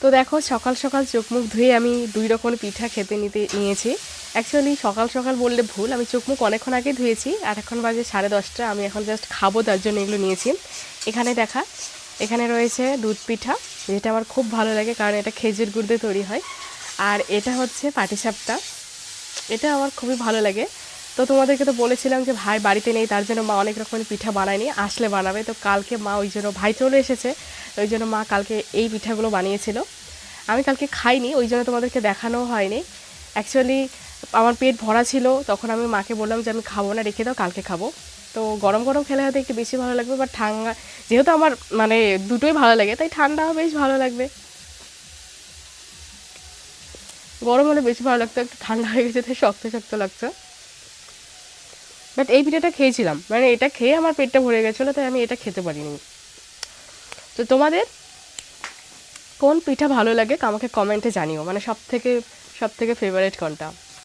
তো দেখো সকাল সকাল চোখ মুখ ধুয়ে আমি 2 রকমের পিঠা খেতে নিয়েছি। অ্যাকচুয়ালি সকাল সকাল বললে ভুল, আমি চোখ মুখ অনেকক্ষণ আগেই ধুয়েছি আর এখন বাজে 10:30। আমি এখন জাস্ট খাবো, তার জন্য এগুলো নিয়েছি। এখানে রয়েছে দুধ পিঠা, যেটা আমার খুব ভালো লাগে কারণ এটা খেজুর গুড় দিয়ে তৈরি হয়। আর এটা হচ্ছে পাটিসাপটা, এটা আমার খুবই ভালো লাগে। তো তোমাদেরকে তো বলেছিলাম যে ভাই বাড়িতে নেই, তার জন্য মা অনেক রকমের পিঠা বানায়নি, আসলে বানাবে। তো কালকে মা ওই জন্য, ভাই চলে এসেছে, ওই জন্য মা কালকে এই পিঠাগুলো বানিয়েছিল। আমি কালকে খাইনি, ওই জন্য তোমাদেরকে দেখানোও হয়নি। অ্যাকচুয়ালি আমার পেট ভরা ছিল, তখন আমি মাকে বললাম যে আমি খাবো না, রেখে দাও, কালকে খাবো। তো গরম গরম খেলে হয়তো একটু বেশি ভালো লাগবে, বাট ঠান্ডা যেহেতু আমার মানে দুটোই ভালো লাগে, তাই ঠান্ডা বেশ ভালো লাগবে। গরম হলে বেশি ভালো লাগতো, একটু ঠান্ডা হয়ে গেছে তাই শক্ত শক্ত লাগছে। বাট এই পিঠাটা খেয়েছিলাম, মানে এটা খেয়ে আমার পেটটা ভরে গেছিলো, তাই আমি এটা খেতে পারিনি। তো তোমাদের কোন পিঠা ভালো লাগে আমাকে কমেন্টে জানিও, মানে সব থেকে ফেভারিট কোনটা।